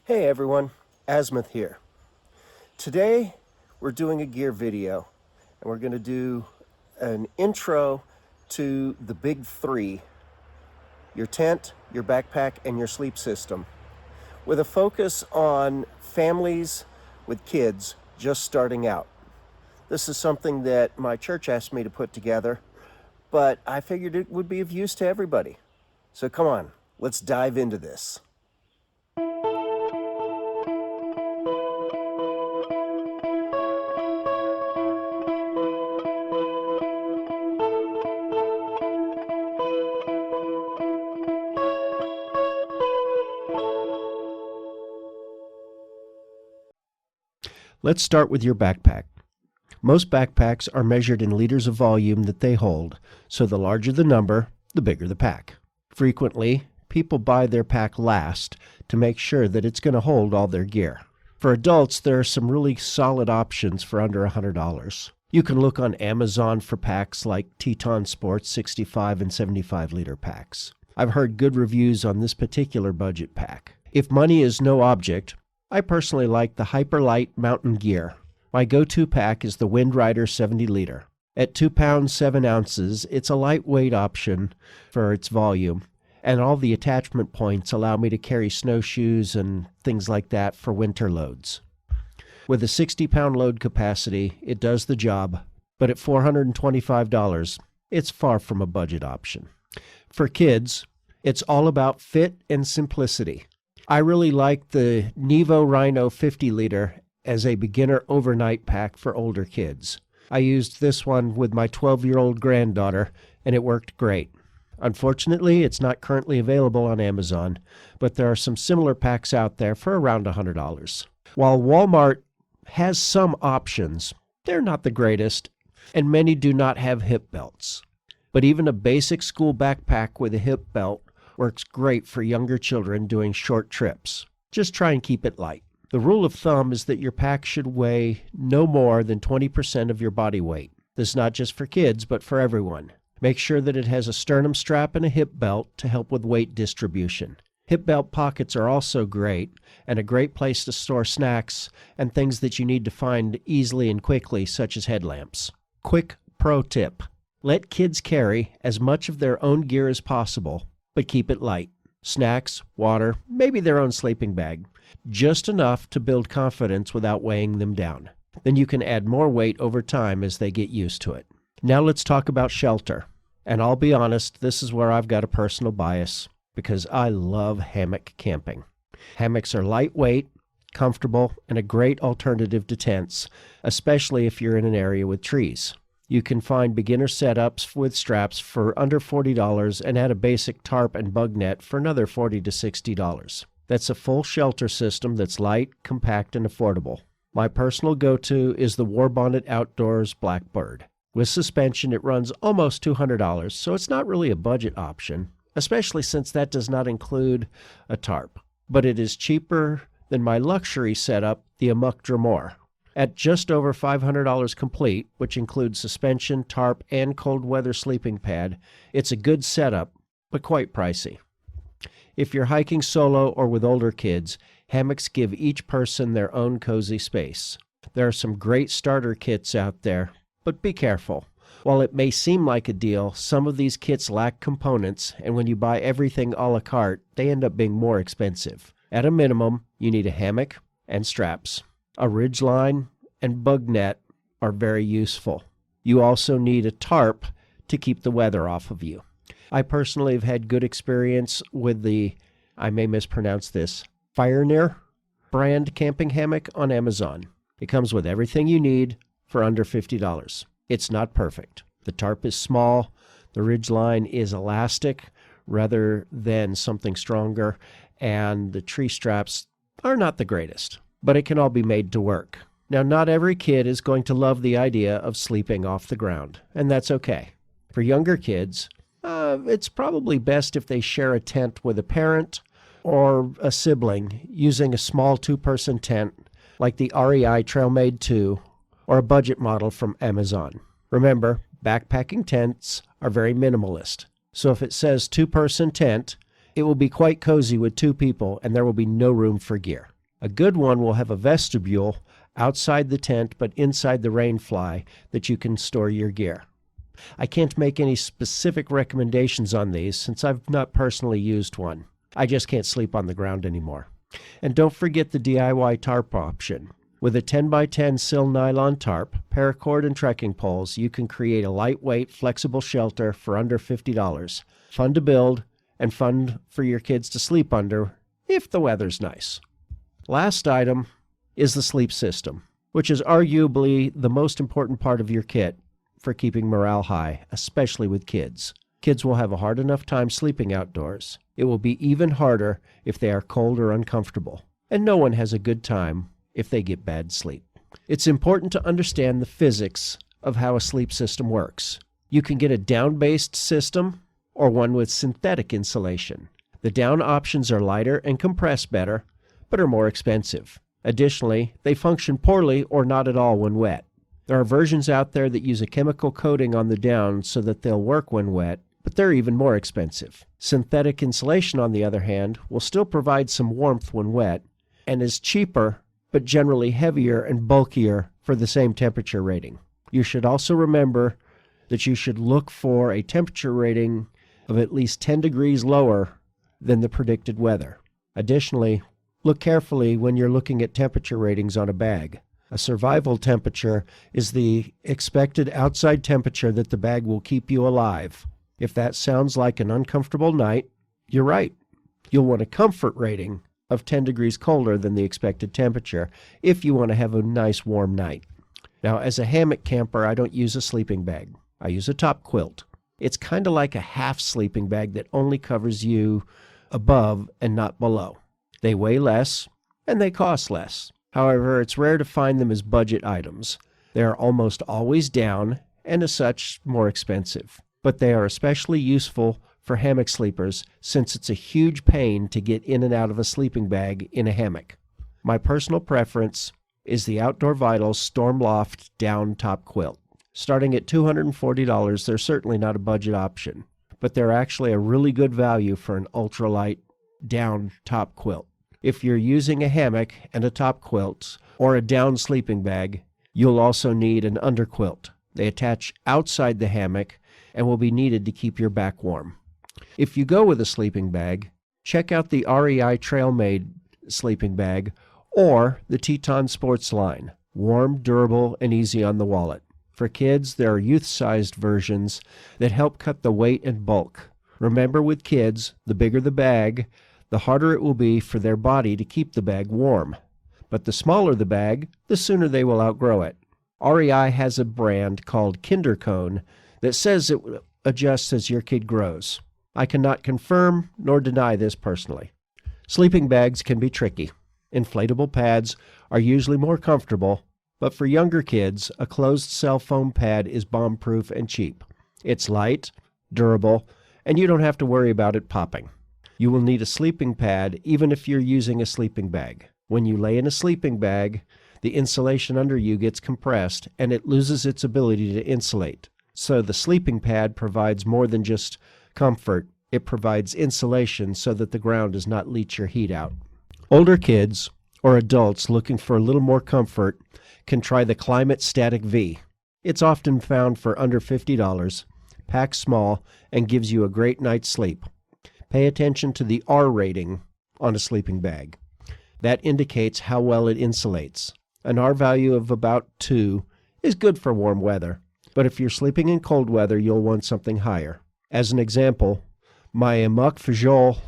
Hey everyone, Azimuth here. Today we're doing a gear video and we're going to do an intro to the big three: your tent, your backpack, and your sleep system, with a focus on families with kids just starting out. This is something that my church asked me to put together, but I figured it would be of use to everybody. So come on, let's dive into this. Let's start with your backpack. Most backpacks are measured in liters of volume that they hold, so the larger the number, the bigger the pack. Frequently, people buy their pack last to make sure that it's going to hold all their gear. For adults, there are some really solid options for under $100. You can look on Amazon for packs like Teton Sports 65 and 75 liter packs. I've heard good reviews on this particular budget pack. If money is no object, I personally like the Hyperlight Mountain Gear. My go-to pack is the Windrider 70 liter. At 2 pounds 7 ounces, it's a lightweight option for its volume, and all the attachment points allow me to carry snowshoes and things like that for winter loads. With a 60-pound load capacity, it does the job, but at $425, it's far from a budget option. For kids, it's all about fit and simplicity. I really like the Nevo Rhino 50 liter as a beginner overnight pack for older kids. I used this one with my 12-year-old granddaughter, and it worked great. Unfortunately, it's not currently available on Amazon, but there are some similar packs out there for around $100. While Walmart has some options, they're not the greatest, and many do not have hip belts. But even a basic school backpack with a hip belt works great for younger children doing short trips. Just try and keep it light. The rule of thumb is that your pack should weigh no more than 20% of your body weight. This is not just for kids, but for everyone. Make sure that it has a sternum strap and a hip belt to help with weight distribution. Hip belt pockets are also great, and a great place to store snacks and things that you need to find easily and quickly, such as headlamps. Quick pro tip: let kids carry as much of their own gear as possible, but keep it light. Snacks, water, maybe their own sleeping bag. Just enough to build confidence without weighing them down. Then you can add more weight over time as they get used to it. Now let's talk about shelter. And I'll be honest, this is where I've got a personal bias, because I love hammock camping. Hammocks are lightweight, comfortable, and a great alternative to tents, especially if you're in an area with trees. You can find beginner setups with straps for under $40 and add a basic tarp and bug net for another $40 to $60. That's a full shelter system that's light, compact, and affordable. My personal go-to is the Warbonnet Outdoors Blackbird. With suspension, it runs almost $200, so it's not really a budget option, especially since that does not include a tarp. But it is cheaper than my luxury setup, the Amok Draumr. At just over $500 complete, which includes suspension, tarp, and cold weather sleeping pad, it's a good setup, but quite pricey. If you're hiking solo or with older kids, hammocks give each person their own cozy space. There are some great starter kits out there, but be careful. While it may seem like a deal, some of these kits lack components, and when you buy everything a la carte, they end up being more expensive. At a minimum, you need a hammock and straps. A ridge line and bug net are very useful. You also need a tarp to keep the weather off of you. I personally have had good experience with the, I may mispronounce this, Firiner brand camping hammock on Amazon. It comes with everything you need for under $50. It's not perfect. The tarp is small, the ridge line is elastic rather than something stronger, and the tree straps are not the greatest, but it can all be made to work. Now, not every kid is going to love the idea of sleeping off the ground, and that's okay. For younger kids, it's probably best if they share a tent with a parent or a sibling using a small 2-person tent like the REI Trailmade 2 or a budget model from Amazon. Remember, backpacking tents are very minimalist, so if it says 2-person tent, It will be quite cozy with 2 people, and there will be no room for gear. A good one will have a vestibule outside the tent but inside the rainfly that you can store your gear. I can't make any specific recommendations on these since I've not personally used one. I just can't sleep on the ground anymore. And don't forget the DIY tarp option. With a 10x10 sill nylon tarp, paracord, and trekking poles, you can create a lightweight, flexible shelter for under $50. Fun to build and fun for your kids to sleep under if the weather's nice. Last item is the sleep system, which is arguably the most important part of your kit for keeping morale high, especially with kids. Kids will have a hard enough time sleeping outdoors. It will be even harder if they are cold or uncomfortable, and no one has a good time if they get bad sleep. It's important to understand the physics of how a sleep system works. You can get a down-based system or one with synthetic insulation. The down options are lighter and compress better, but are more expensive. Additionally, they function poorly or not at all when wet. There are versions out there that use a chemical coating on the down so that they'll work when wet, but they're even more expensive. Synthetic insulation, on the other hand, will still provide some warmth when wet and is cheaper but generally heavier and bulkier for the same temperature rating. You should also remember that you should look for a temperature rating of at least 10 degrees lower than the predicted weather. Additionally, look carefully when you're looking at temperature ratings on a bag. A survival temperature is the expected outside temperature that the bag will keep you alive. If that sounds like an uncomfortable night, you're right. You'll want a comfort rating of 10 degrees colder than the expected temperature if you want to have a nice warm night. Now, as a hammock camper, I don't use a sleeping bag. I use a top quilt. It's kind of like a half sleeping bag that only covers you above and not below. They weigh less, and they cost less. However, it's rare to find them as budget items. They are almost always down, and as such, more expensive. But they are especially useful for hammock sleepers since it's a huge pain to get in and out of a sleeping bag in a hammock. My personal preference is the Outdoor Vitals Stormloft Down Top Quilt. Starting at $240, they're certainly not a budget option, but they're actually a really good value for an ultralight down top quilt. If you're using a hammock and a top quilt or a down sleeping bag, you'll also need an underquilt. They attach outside the hammock and will be needed to keep your back warm. If you go with a sleeping bag, check out the REI Trailmade Sleepingbag or the Teton Sports line. Warm, durable, and easy on the wallet. For kids, there are youth-sized versions that help cut the weight and bulk. Remember, with kids, the bigger the bag, the harder it will be for their body to keep the bag warm. But the smaller the bag, the sooner they will outgrow it. REI has a brand called Kindercone that says it adjusts as your kid grows. I cannot confirm nor deny this personally. Sleeping bags can be tricky. Inflatable pads are usually more comfortable, but for younger kids, a closed-cell foam pad is bomb-proof and cheap. It's light, durable, and you don't have to worry about it popping. You will need a sleeping pad even if you're using a sleeping bag. When you lay in a sleeping bag, the insulation under you gets compressed and it loses its ability to insulate. So the sleeping pad provides more than just comfort. It provides insulation so that the ground does not leach your heat out. Older kids or adults looking for a little more comfort can try the Klymit Static V. It's often found for under $50, packs small, and gives you a great night's sleep. Pay attention to the R rating on a sleeping bag. That indicates how well it insulates. An R value of about 2 is good for warm weather, but if you're sleeping in cold weather, you'll want something higher. As an example, my Amok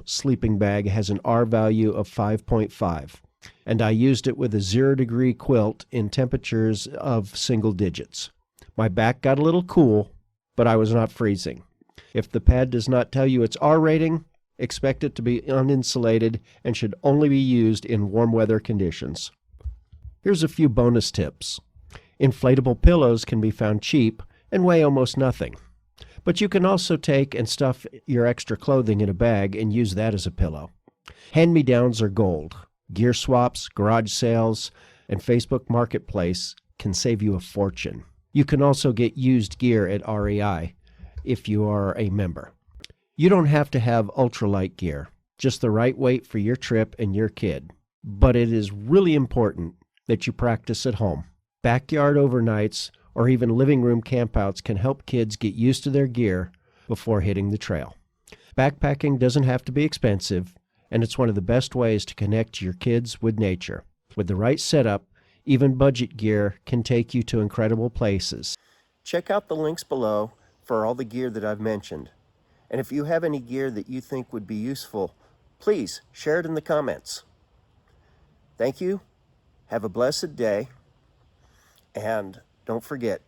sleeping bag has an R value of 5.5. and I used it with a 0-degree quilt in temperatures of single digits. My back got a little cool, but I was not freezing. If the pad does not tell you its R rating, expect it to be uninsulated and should only be used in warm weather conditions. Here's a few bonus tips. Inflatable pillows can be found cheap and weigh almost nothing. But you can also take and stuff your extra clothing in a bag and use that as a pillow. Hand-me-downs are gold. Gear swaps, garage sales, and Facebook Marketplace can save you a fortune. You can also get used gear at REI if you are a member. You don't have to have ultralight gear, just the right weight for your trip and your kid. But it is really important that you practice at home. Backyard overnights or even living room campouts can help kids get used to their gear before hitting the trail. Backpacking doesn't have to be expensive, and it's one of the best ways to connect your kids with nature. With the right setup, even budget gear can take you to incredible places. Check out the links below for all the gear that I've mentioned. And if you have any gear that you think would be useful, please share it in the comments. Thank you. Have a blessed day. And don't forget,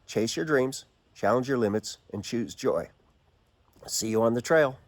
chase your dreams, challenge your limits, and choose joy. See you on the trail.